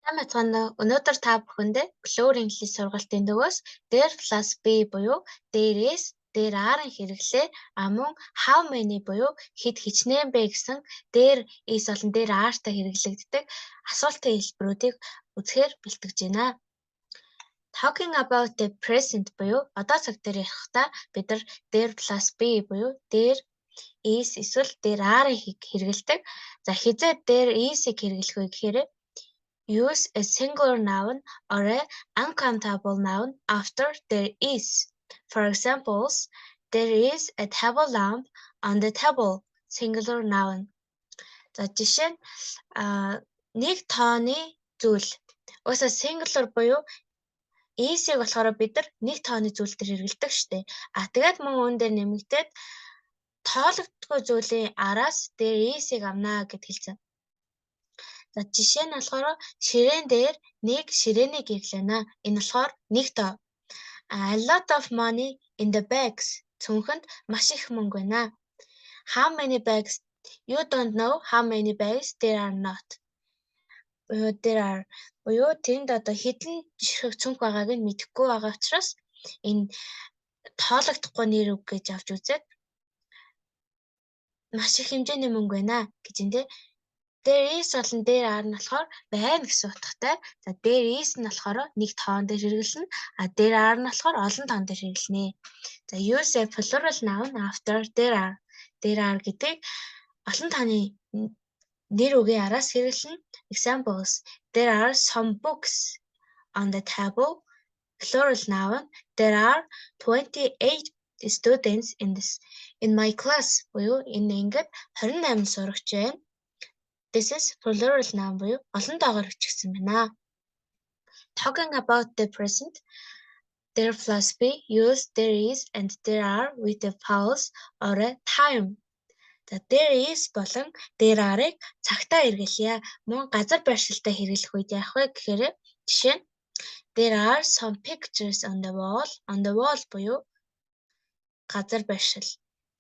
Сайн байцгаана уу? Өнөөдөр та бүхэндээ Floor English сургалтын төвөөс there plus be буюу дээрээс дээр арын хэрэглээ мөн how many буюу хэд хичнээн бэ гэсэн there is болон there are-тай хэрэглэгддэг асуултын хэлбэрүүдийг үзэхээр бэлтгэж байна. Talking about the present буюу одоо цаг дээр ярихдаа бид нар there plus be буюу there is эсвэл there are-ыг хэрэглэдэг. За хизээ there is-ийг хэрэглэх вэ гэхээр use a singular noun or an uncountable noun after there is. For examples, there is a table lamp on the table. Singular noun. За жишээ нь нэг тооны зүйл. Уусаа singular буюу is-ийг болохоор бид нар нэг тооны зүйл дээр хэрэглэдэг штэ. Тэгээд мөн үүн дээр нэмэгдээд тоологдгүй зүйлийн араас there is-ийг авнаа гэд хэлсэн. За жишээ нь болохоор ширээн дээр нэг ширээнийг гэрлэнэ. Энэ болохоор нэг тоо. A lot of money in the bags. Цүнхэнд маш их мөнгө байна. How many bags? You don't know how many bags there are not. There are. Буюу тэнд одоо хэдэн жишг цүнх байгааг нь мэдэхгүй байгаа учраас энэ тоологдохгүй нэр үг гэж авч үзээд маш их хэмжээний мөнгө байна гэж энэ. There is болон there are нь болохоор байна гэсэн утгатай. За there is нь болохоор нэг тоон дээр хэрэглэнэ. There are нь болохоор олон тоон дээр хэрэглэнэ. За use a plural noun after there are. There are гэдэг олон тооны нэр үгийн араас хэрэглэнэ. Examples: there are some books on the table. Plural noun: there are 28 students in my class. Буюу энэ ингээд 28 сурагч байна. This is plural noun буюу олон тоогоор бичигдсэн байна. Talking about the present, there plus be use there is and there are with the vowels or a time. За there is болон there are-ыг цагтаа хэрэглэе. Мөн газар байршилтай хэрэглэх үед яах вэ гэхээр жишээ нь there are some pictures on the wall. On the wall буюу газар байршил.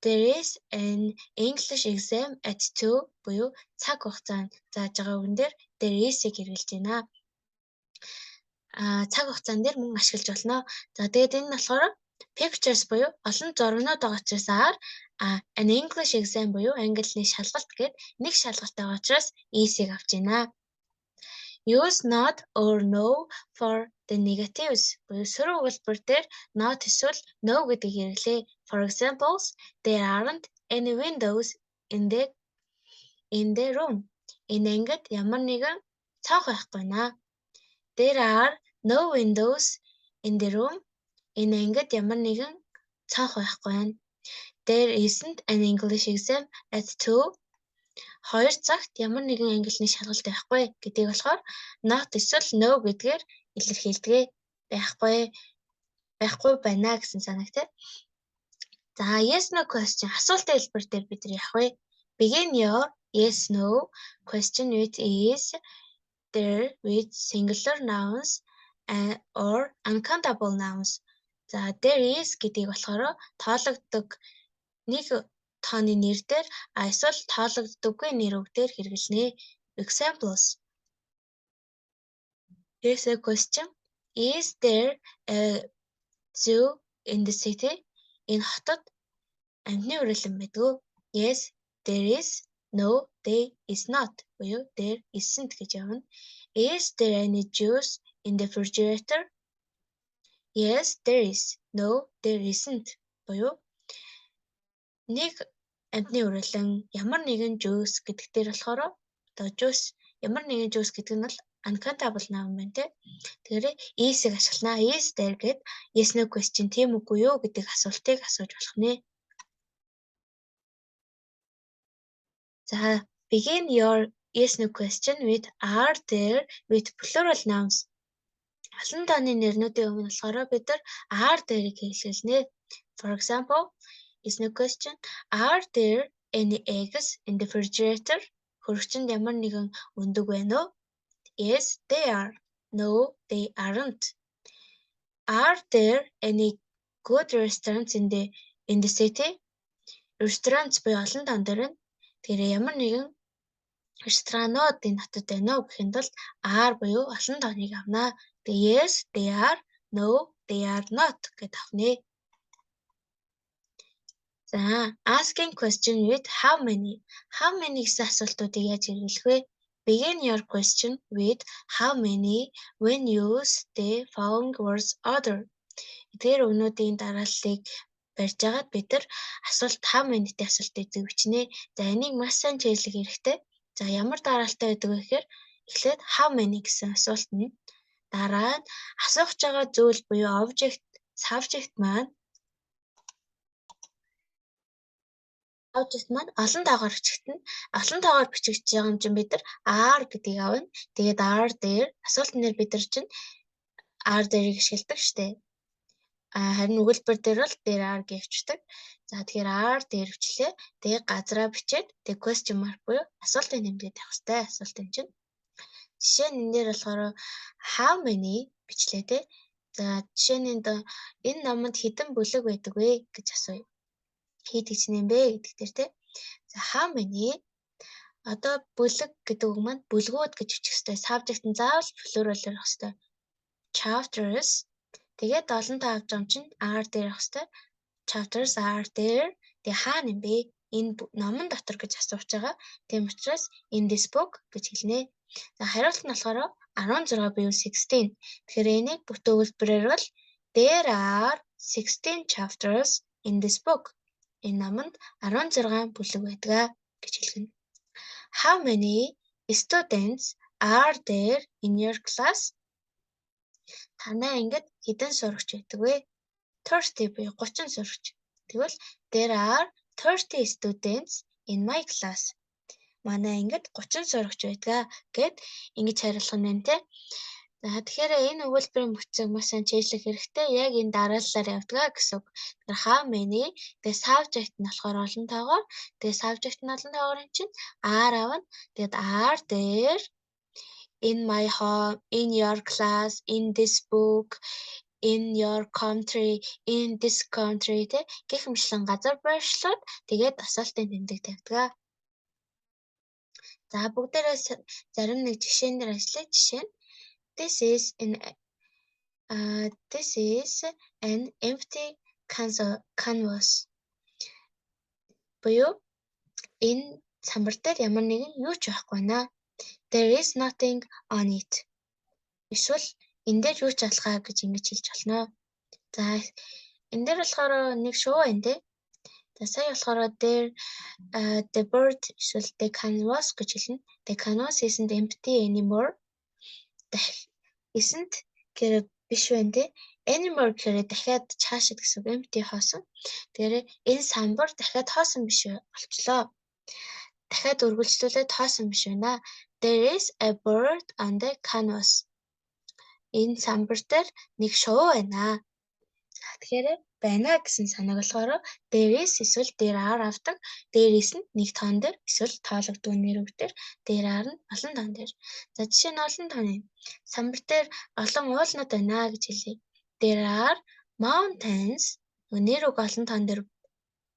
There is an English exam at 2 буюу цаг хугацаанд зааж байгаа үгэн дээр there is-ийг хэрэглэж байна. Цаг хугацаан дээр мөн ашиглаж болно. За тэгээд энэ нь болохоор pictures буюу олон зурагнууд байгаа учраас an English exam буюу англи шалгалт гээд нэг шалгалт байгаа учраас is-ийг авч байна. Use not or no for the negatives. Буюу сөрөг өгүүлбэр дээр not эсвэл no гэдгийг хэрэглэе. For examples, there aren't any windows in the room. Энэ ангид ямар нэгэн цонх байхгүй наа. There are no windows in the room. Энэ ангид ямар нэгэн цонх байхгүй байна. There isn't an English exam at 2. 2 цагт ямар нэгэн английн шалгалт байхгүй гэдгийг болохоор not эсвэл no гэдгээр илэрхийлдэг. Байхгүй байна гэсэн санагтай. За yes no question асуултын хэлбэр дээр бид нар яах вэ? Begin your yes no question with is, there with singular nouns or uncountable nouns. За there is гэдгийг болохоор тоологддог нэг тооны нэр дээр эсвэл тоологддоггүй нэр үг дээр хэрэглэнэ. Examples: here's a question. Is there a zoo in the city? Энэ хотод амьтны үрэлэн байдгүй. Yes, there is. No, there is not. Буюу there isn't гэж явна. Is there any juice in the refrigerator? Yes, there is. No, there isn't. Буюу нэг амьтны үрэлэн ямар нэгэн juice гэдэг дээр болохоор одоо juice ямар нэгэн juice гэдэг нь бол uncountable noun байна те. Тэгэхээр is-ийг ашиглана. Is there гэд yes no question тийм үгүй юу гэдэг асуултыг асууж болох нэ. За begin your yes no question with are there with plural nouns. Олон тооны нэрнүүдийн өмнө болохоор бид нар are there-ийг хэлэлцэнэ. For example, yes no question: are there any eggs in the refrigerator? Хөрөгчөнд ямар нэгэн өндөг байна уу? Yes, they are. No, they aren't. Are there any good restaurants in the city? Restaurants буюу олон тоон дээр нь. Тэгэхээр ямар нэгэн ресторанууд энэ хотод байна уу гэхэд бол are буюу олон тооныг авнаа. Тэгээ yes, they are, no, they are not гэдээ авнэ. За, asking question with how many. How many гэсэн асуултуудыг яаж хэрэглэх вэ? Begin your question with how many when use the following words order. Эдгээр өгнүүдийн дарааллыг барьж агаад бид нар асуулт how many-тэй асуултыг зөвчнэ. За, энийг маш сайн чиглэх хэрэгтэй. За, ямар дараалалтай байдаг вэ гэхээр эхлээд how many гэсэн асуулт нь дараа нь асууж байгаа зүйл буюу object, subject маань олон тоогоор бичигдэнэ. Олон тоогоор бичигдэж байгаа юм чинь бид нар are гэдгийг авна. Тэгээд are there асуултын дээр бид нар чинь are there-ийг ашигладаг штэ. Харин өгүүлбэр дээр бол there are гэвчдэг. За тэгэхээр are there бичлээ. Тэгээд газраа бичээд тэгээд question mark буюу асуултын нэмгээд явах хэрэгтэй. Асуултын чинь. Жишээ нь энэ дээр болохоор how many бичлээ те. За жишээ нь энэ номонд хэдэн бүлэг байдаг вэ гэж асууя. Хэд хичнээн бэ гэдэг дээр те. За how many одоо бүлэг гэдэг үг маань бүлгүүд гэж бичих хэрэгтэй. Subject нь заавал plural байх хэрэгтэй. Chapters тэгээд олон тоо авч байгаа юм чинь are there байх хэрэгтэй. Chapters are there. Тэгээ хаана юм бэ? Энэ номон дотор гэж асууж байгаа. Тийм учраас in this book гэж хэлнэ. За хариулт нь болохоор 16 буюу 16. Тэгэхээр энийг бүтэн өгүүлбэрээр бол there are 16 chapters in this book. Энэ номонд 16 бүлэг байдаг гэж хэлгэнэ. How many students are there in your class? Танай ангид хэдэн сурагч байдаг вэ? 30 буюу 30 сурагч. Тэгвэл there are 30 students in my class. Манай ангид 30 сурагч байдаг гэд ингэж хариулах нь те. За тэгэхээр энэ өгүүлбэрийн бүтцийг маш сайн чиглэх хэрэгтэй. Яг энэ дарааллаар явдаг гэсэн үг. Тэгэхээр how many тэгээ subject нь болохоор олон тоогоор. Тэгээ subject нь олон тоогоор юм чинь are авна. Тэгээд are there in my home, in your class, in this book, in your country, in this country тэ гэх мэтлэн газар байршлууд тэгээд асуултын тэмдэг тавьдаг. За бүгдээрээ зарим нэг жишээнээр ажиллая. Жишээ нь this is an empty canvas. Буюу энэ самбар дээр ямар нэгэн юу ч байхгүй байна. There is nothing on it. Эсвэл энэ дээр юу ч алхаа гэж ингэж хэлж болно. За энэ дээр болохоор нэг шуу байна те. За сая болохоор the bird эсвэл the canvas гэж хэлнэ. The canvas isn't empty anymore. Isn't гэрэд биш байна те. Anymore гэрэд дахиад цаашид гэсэн үг empty хоосон. Тэгэхээр энэ самбар дахиад хоосон биш болчлоо. Дахиад үргэлжлүүлээд хоосон биш байна. There is a bird on the canvas. Энэ самбар дээр нэг шувуу байна. Тэгэхээр байна гэсэн санааг болохоор there is эсвэл there are авдаг. There is нь нэг тоон дээр эсвэл тоологдсон нэр үг дээр there are нь олон тоон дээр. За жишээ нь олон тооны самбар дээр олон уулнууд байна гэж хэлье. There are mountains. Нэр үг олон тоон дээр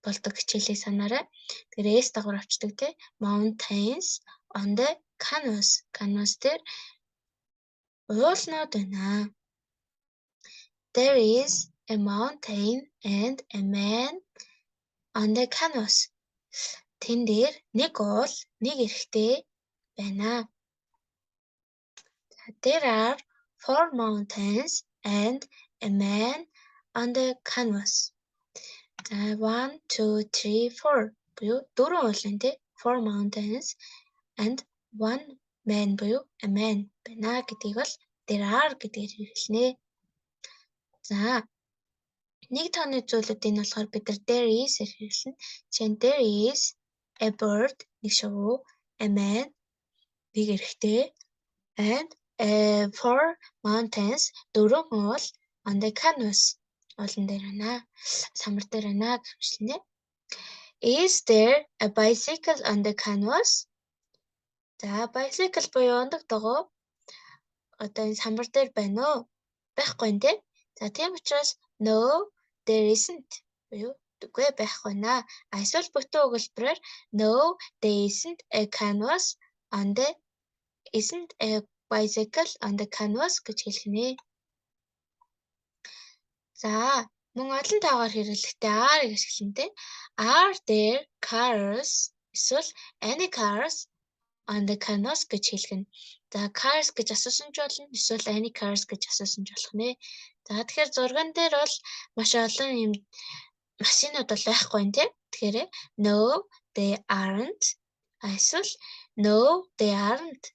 болдог хичээлийг санаарай. Тэгэхээр S дагавар авчдаг те. Mountains on the canvas. Canvas дээр уулнууд байна. There is a mountain and a man on the canvas. Тэн дээр нэг уул, нэг эрэгтэй байна. There are 4 mountains and a man on the canvas. 1, 2, 3, 4 буюу 4 уулын те 4 mountains and 1 man буюу a man байна гэдгийг бол there are гэдгээр хэлнэ. За нэг тооны зүйлүүдийн болохоор бид нар there is хэрэглэнэ. Жишээ нь there is a bird нэг шувуу, a man нэг эрэгтэй and 4 mountains 4 уул on the canvas олон дээр байна. Самбар дээр байна гэх мэтлээ. Is there a bicycle on the canvas? За bicycle буюу ундаг дагуу одоо энэ самбар дээр байна уу? Байхгүй нэ. За тийм учраас no there isn't буюу үгүй байхгүй наа. Эсвэл бүтэн өгүүлбэрээр no there isn't a canvas on the isn't a bicycle on the canvas гэж хэлэх нэ. За мөн олон таагаар хэрэглэхдээ are гэж хэлнэ. Are there cars эсвэл any cars on the canvas гэж хэлэх нь. За cars гэж асуусан ч болно эсвэл any cars гэж асуусан ч болох нэ. За тэгэхээр зурган дээр бол маш олон юм машинууд бол байхгүй юм тийм. Тэгэхээр no they aren't эсвэл no they aren't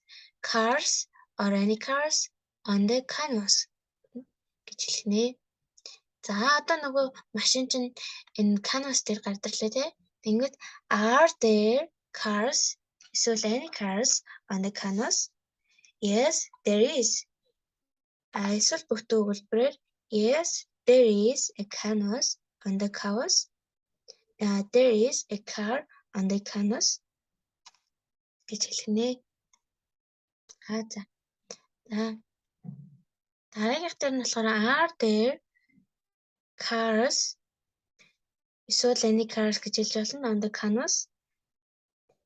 cars or any cars on the canvas гэж хэлэх нэ. За одоо нөгөө машин чинь энэ canvas дээр гардаг лээ тий. Тэгвэл are there cars эсвэл any cars on the canvas? Yes, there is. Эсвэл бүтэн өгүүлбэрээр yes, there is a canvas on the canvas. There is a car on the canvas гэж хэлэх нэ. За. Дараагийнх дээр нь болохоор are there cars эсвэл any cars гэж хэлж болно on the canvas.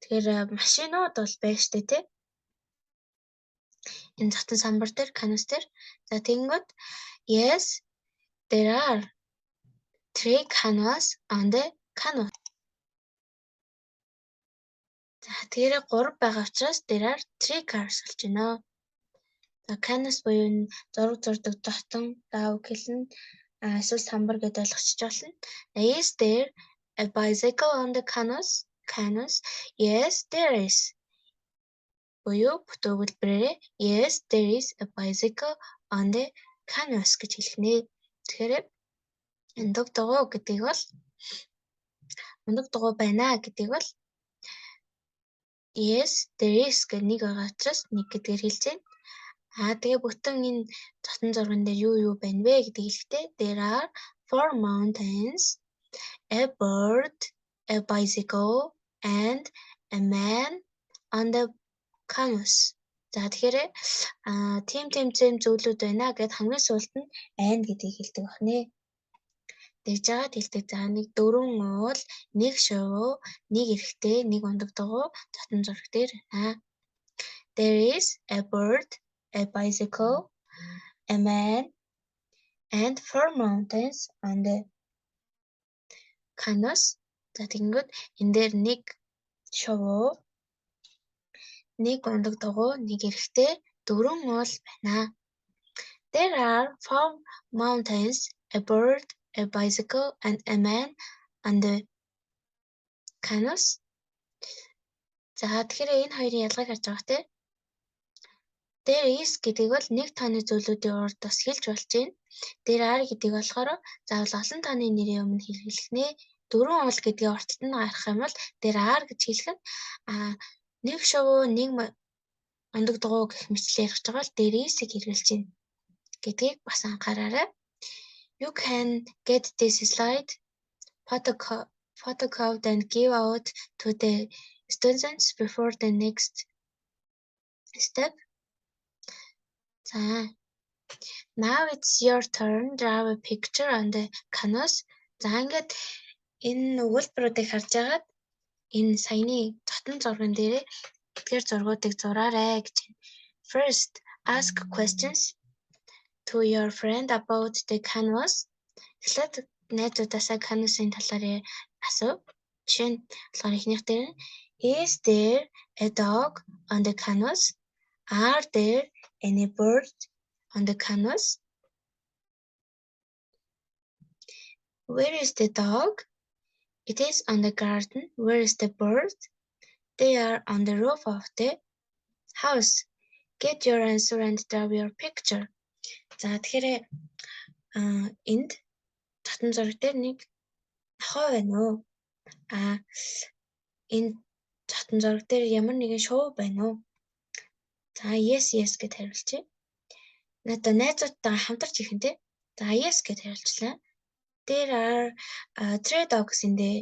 Тэгэхээр машинууд бол байна штэ тий. Энэ захтан самбар дээр canvas дээр. За тэгэнгүүт yes there are 3 canvas on the canvas. За тэгэхээр 3 байгаа учраас there are 3 cars болж байна. За canvas буюу энэ зураг зурдаг дотон даав гэлэн эсвэл самбар гэдээ ойлгочих болно. Is there a bicycle on the canvas? Yes, there is. Буюу бүтэн өгүүлбэрээр yes, there is a bicycle on the canvas гэж хэлэх нэ. Тэгэхээр энэ дугуй гэдэг бол мундаг дугуй байна гэдэг бол yes, there is гэх нэг байгаа учраас нэг гэдгээр хэлж байна. Тэгээ бүтэн энэ дотн зурган дээр юу байна вэ гэдэг хэлэхдээ there are 4 mountains, a bird, a bicycle and a man on the canvas. За тэгэхээр тийм зүйлүүд байна гэд хамгийн сүүлд нь and гэдгийг хэлдэг байна. Тэгж жагаад хэлдэг. За нэг 4 уул, нэг шувуу, нэг эрэгтэй, нэг ундаг дугуй дотн зураг дээр байна. There is a bird, a bicycle, a man and 4 mountains on the canvas. За тэгэнгүүт энэ дээр нэг шувуу, нэг ундаг дугуй, нэг эрэгтэй, 4 уул байна. There are 4 mountains, a bird, a bicycle and a man on the canvas. За тэгэхээр энэ хоёрын ялгааг харж байгаа те. There is гэдэг бол нэг тооны зүйлүүдийн урд бас хэлж болж байна. There are гэдэг болохоор заавал олон тооны нэрийн өмнө хэрэглэх нэ. 4 уул гэдгийг урталт нь гарах юм бол there are гэж хэлэх нь нэг шувуу, нэг ундаг дугуй гэх мэтлээ ярих байгаа бол there is-ийг хэрэглэж байна гэдгийг бас анхаараарай. You can get this slide photocopy and give out to the students before the next step. So, now it's your turn. Draw a picture on the canvas. За ингээд энэ өгүүлбэрүүдийг харж агаад энэ саяны дотн зурган дээр тэгэхээр зургуудыг зураарай гэж байна. First, ask questions to your friend about the canvas. Эхлээд найзуудаасаа canvas-ын талаар асуу. Жишээ нь болохоор эхнийх дээр is there a dog on the canvas? Are there any birds on the canvas? Where is the dog? It is on the garden. Where is the bird? They are on the roof of the house. Get your answer and draw your picture. За тэгэхээр энд татан зураг дээр нэг нохой байна уу? Энэ татан зураг дээр ямар нэгэн шувуу байна уу? За yes гэд хариулчих. Надад найзуудтайгаа хамтарч ирэх нь тий. За yes гэд хариулчлаа. There are 3 dogs in the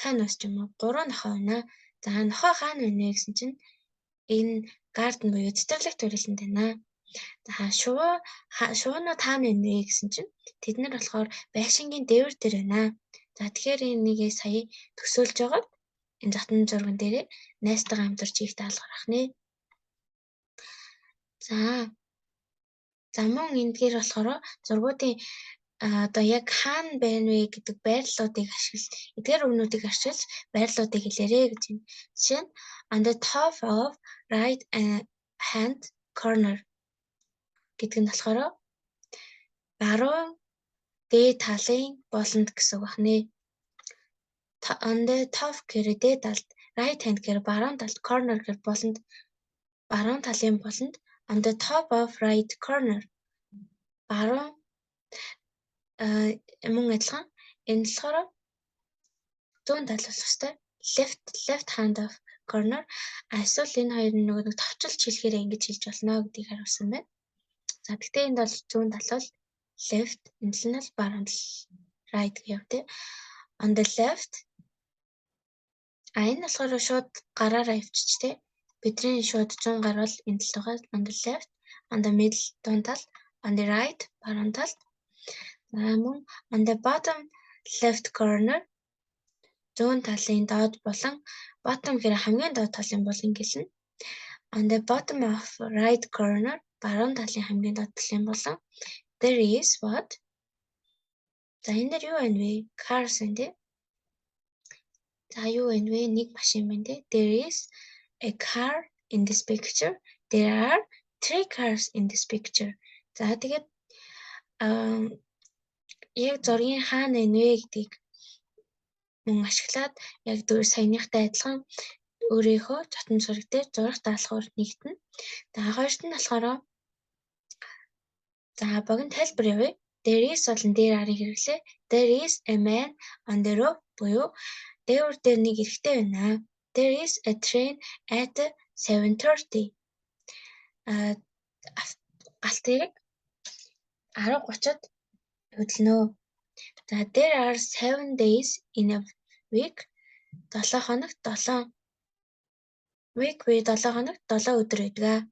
canvas юм уу? 3 нохой байна. За нохой хаана байна вэ гэсэн чинь энэ garden буюу цэцэрлэгт хүрээлэнд байна. За шуунууд хаана байна вэ гэсэн чинь тэд нар болохоор байшингийн дээвэр дээр байна. За тэгэхээр энийг сая төсөөлж байгаа энэ затны зурган дээр найзтайгаа хамтарч их даалгарах нэ. За мөн эндгээр болохоор зургуудын одоо яг хаана байна вэ гэдэг байрлалуудыг эдгээр өгнүүдийг ашиглаж байрлалуудыг хэлээрэй гэж байна. Жишээ нь on the top of right hand corner гэдэг нь болохоор баруун дээд талын болонд гэсэн үг байна. On the top гэхээр дээд талд, right hand гэхээр баруун талд, corner гэхээр болонд, баруун талын болонд on the top of right corner баруун мөн адилхан энэ болохоор зүүн тал болох ёстой. Left hand of corner эсвэл энэ хоёр нэг товчилж хэлэхээр ингэж хэлж болно гэдгийг харуулсан байна. За гэхдээ энд бол зүүн тал бол left, энэ нь бол баруун тал right гэв тэ. On the left энэ болохоор шууд гараараа өвчч тэ. Бидний шууд 100 гар бол энэ тал байгаа. On the left, on the middle дуун тал, on the right баруун тал. Мөн on the bottom left corner зүүн талын доод болон bottom гэхээр хамгийн доод талын болон гэлнэ. On the bottom of right corner баруун талын хамгийн доод талын болон there is what? За энэ дээр юу байна вэ? Cars энэ тэ. За юу байна вэ? Нэг машин байна тэ. There is a car in this picture. There are 3 cars in this picture. За тэгээд яг зургийн хаана байна вэ гэдгийг мөн ашиглаад яг саяныхтай адилхан өөрийнхөө цотон зураг дээр зураг даалгавар нэгтэн. За хоёрт нь болохоор за богино тайлбар явъя. There is болон дээр арын хэрэглээ. There is a man on the roof буюу дээвэр дээр нэг эрэгтэй байна. There is a train at 7:30. Галтыг 10:30-д хөдлөнө. За there are 7 days in a week. 7 хоногт 7 week буюу 7 хоногт 7 өдөр байдаг.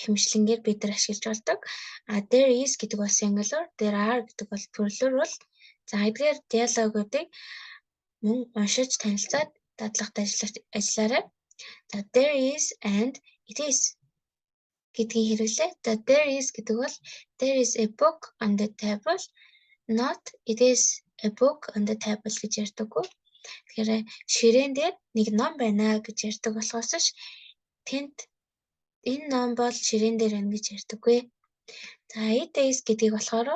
Хэмжлэнгээр бид нар ашиглаж болдог. There is гэдэг бол singular, there are гэдэг бол plural. За эдгээр диалогуудыг мөн уншиж танилцаад дадлагтай ажиллаарай. За there is and it is гэдгийг хэрэглээ. За there is гэдэг бол there is a book on the table, not it is a book on the table гэж ярьдаггүй. Тэгэхээр ширээн дээр нэг ном байна гэж ярьдаг болохоос ш тэнд энэ ном бол ширээн дээр байна гэж ярьдаггүй. За it is гэдгийг болохоор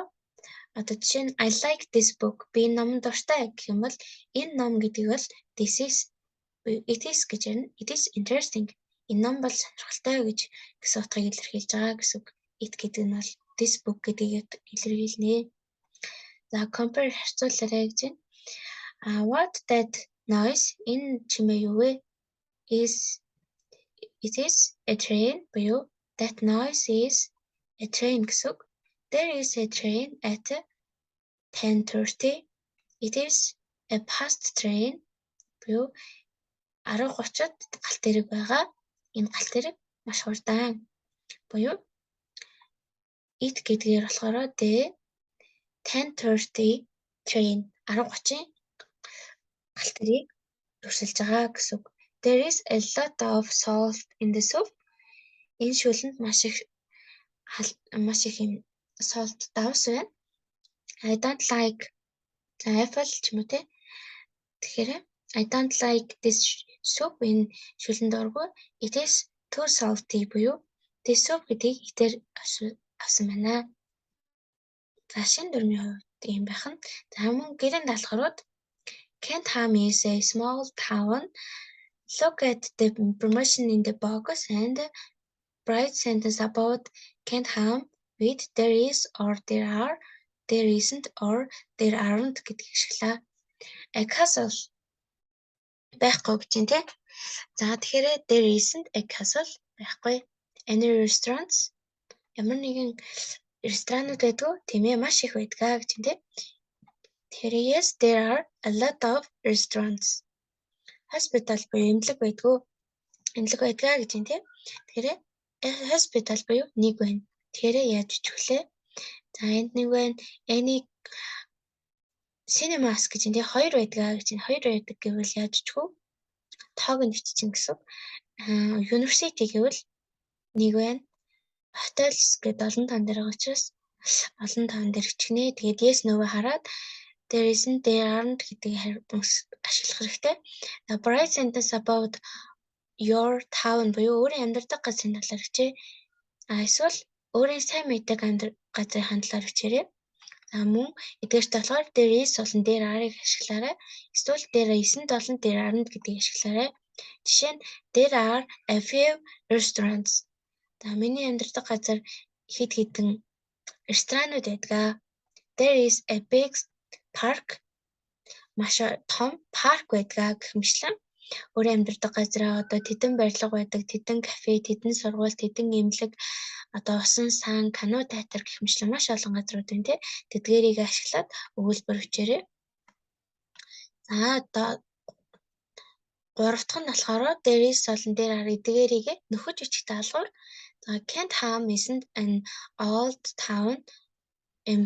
одоо жишээ нь I like this book. Би номд дуртай гэх юм бол энэ ном гэдэг бол this is it is гэж ярина. It is interesting. Энэ ном бол сонирхолтой гэж гэсэн утгыг илэрхийлж байгаа гэсэн үг. It гэдэг нь бол this book гэдгийг илэрхийлнэ. За compare харьцуулаарай гэж байна. What that noise энэ чимээ юу вэ? It is a train буюу that noise is a train гэсэн үг. There is a train at 10:30. It is a fast train буюу 10:30-д галт тэрэг байгаа. Энэ галт тэрэг маш хурдан буюу it гэдгээр болохоор the 10:30 train 10:30-ын галт тэргийг дүрсэлж байгаа гэсэн үг. There is a lot of salt in the soup. Энэ шүлэнд маш их юм salt давс байна. I don't like the apple ч юм уу те. Тэгэхээр I don't like this soup энэ шүлэнд оргүй. It is too salty буюу this soup гэдгийг ихтер авсан байна. За шинэ дүрмийн хувьд юм байх нь. За мөн гэрийн даалгаврууд Kentham is a small town. Look at the information in the box and write sentence about Kentham with there is or there are, there isn't or there aren't гэдгийг ашиглаа. A castle байхгүй гэж юм те. За тэгэхээр there isn't a castle байхгүй. Any restaurants ямар нэгэн ресторанууд байдгүй тийм ээ маш их байдгаа гэж юм те. Тэгэхээр yes there are a lot of restaurants. Hospital буюу эмнэлэг байдгүй. Эмнэлэг байдгаа гэж юм те. Тэгэхээр hospital буюу нэг байна. Тэгэхээр яаж бичвүлээ? За энд нэг байна. Any cinemas гэж юм те. Хоёр байдгаа гэж юм. Хоёр байдаг гэвэл яаж бичвэ? Тоог нь биччихин гэсэн. University гэвэл нэг байна. Hotels гэдэг олон тоон дээр байгаа учраас олон тоон дээр хичнээн. Тэгээд yes no-г хараад there isn't, there aren't гэдгийг ашиглах хэрэгтэй. Bright sentence about your town буюу өөрийн амьдардаг газрын талаар хичээ. Эсвэл өөрийн сайн мэддэг газрын хандлаар хичээрэй. Мөн эдгээрт болохоор there is болон there are-ыг ашиглаарай. Эсвэл there isn't болон there aren't гэдгийг ашиглаарай. Жишээ нь there are a few restaurants. Миний амьдардаг газар хэд хэдэн ресторанууд байдаг. There is a big park. Маш том парк байдаг гэх мэтлэн өөрийн амьдардаг газраа одоо тэдэн барилга байдаг, тэдэн кафе, тэдэн сургууль, тэдэн эмнэлэг, одоо усан сан, кино театр гэх мэтлэн маш олон газрууд байна тий. Тэдгээрийг ашиглаад өгүүлбэр хүчээрэй. За одоо гурав дахь нь болохоор there is болон there are эдгээрийг нөхөж бичих даалгавар. За Kent Ham isn't an old town.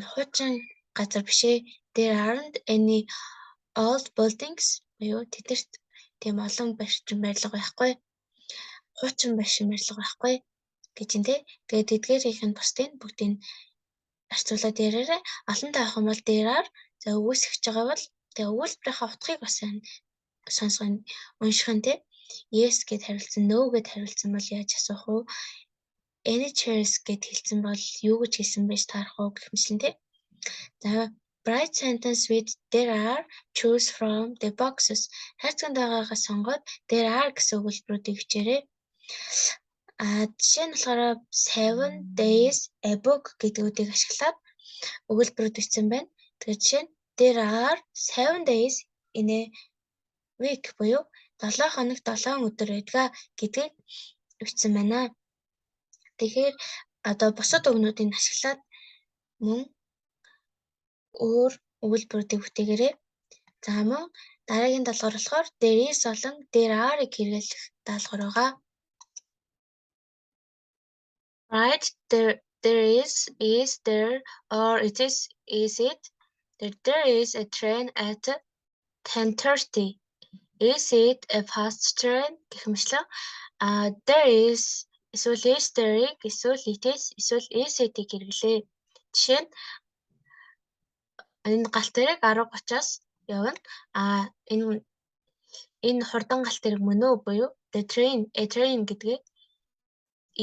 Хуучин газар биш ээ. There aren't any old buildings. Буюу тэдэрт тийм олон барьсан барилга байхгүй. Хуучин барьсан барилга байхгүй гэж юм тий. Тэгээд эдгээрийнх нь бусдыг бүгдийг арцуулаад яриараа. Олон таах юм бол there are. За өгөөсгөж байгаа бол тэгээд өгүүлбэрийнхаа утгыг бас сонсгоо унших нь тий. Yes гэд хариулсан, no гэд хариулсан бол яаж асуух вэ? Any chairs гэд хэлсэн бол юу гэж хэлсэн байж таарах уу гэх мэтлэн тий. За bright sentence with there are, choose from the boxes. Хайцганд байгаагаа сонгоод there are гэсэн өгүүлбэрүүдийг хичээрэй. Жишээ нь болохоор 7 days a book гэдгүүдийг ашиглаад өгүүлбэрүүд бичсэн байна. Тэгэхээр жишээ нь there are 7 days in a week буюу 7 хоногт 7 өдөр байдаг гэдгийг бичсэн байна. Тэгэхээр одоо бусад өгнүүдийг ашиглаад мөн өөр өгүүлбэрүүдийг бүтээгээрэй. За мөн дараагийн даалгавар болохоор there is болон there are-ыг хэрэглэх даалгавар байгаа. Right, there is there, or it is it? There is a train at 10:30. Is it a fast train? Гэх мэтлэн there is эсвэл is there-ийг эсвэл it is эсвэл is it-ийг хэрэглэе. Жишээ нь энэ галт тэрэг 10:30-аас явна. Энэ хурдан галт тэрэг мөн үү буюу the train, a train гэдгийг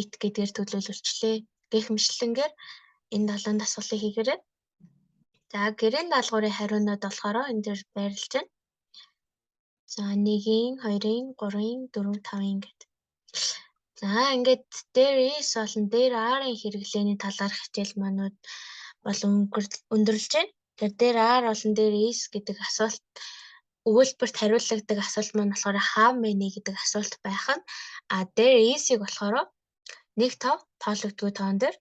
it гэдгээр төлөвлөлчлээ. Гэх мэтлэнгээр энэ 7 дасгалыг хийгээрэй. За гэрийн даалгаврын хариунууд болохоор энэ дээр байрлаж байна. За 1-ийн, 2-ийн, 3-ийн, 4-ийн, 5-ийн гэдэг. За ингээд there is болон there are-ын хэрэглээний талаарх хичээл манууд бол өндөрлөж байна. Тэгэхээр there are болон there is гэдэг асуулт өгүүлбэрт хариулагддаг асуулт маань болохоор how many гэдэг асуулт байх нь there is-ийг болохоор 1-5 тоологдгүй тоон дээр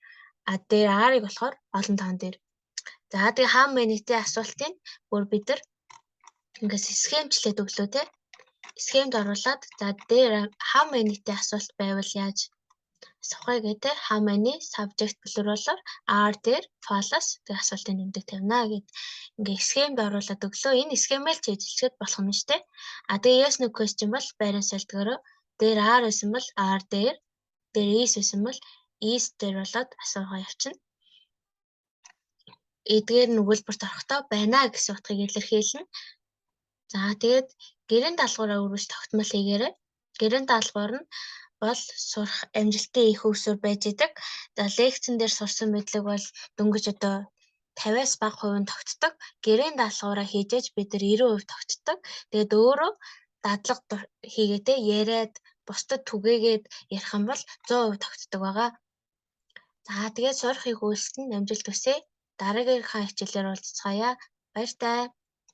there are-ыг болохоор олон тоон дээр. За тэгээ how many-тэй асуултыг бүр бид нар ингээс схемчлээд өглөө те. Схемд оруулаад за there how many-тэй асуулт байвал яаж асуух вэ гэдэг how many subject plural-аар are there plus тэг асуултын нэмдэг тавина гэд ингээ схемд оруулаад өглөө. Энэ схемэл ч эзэлчихэд болох юм шүү дээ. Тэгээ yes no question бол байран салтгаараа there are гэсэн бол are there is гэсэн бол is there болоод асуугаа явчихна. Эдгээр нь өгүүлбэрт орохдоо байна гэсэн утгыг илэрхийлнэ. За тэгээд гэрийн даалгавраа өргөж тогтмол хийгээрэй. Гэрийн даалгавар нь бол сурах амжилтын их өсвөр байж идэг. За лекцэн дээр сурсан мэдлэг бол дөнгөж одоо 50-аас бага хувийн тогтдог. Гэрийн даалгавраа хийжээж бид нар 90% тогтдог. Тэгээд өөрөө дадлага хийгээдээ яриад бусдад түгээгээд ярих юм бол 100% тогтдог байгаа. За тэгээд сурах их үйлсэнд амжилт хүсье. Дараагийнхаа хичээлээр уулзцаая. Баяр таа.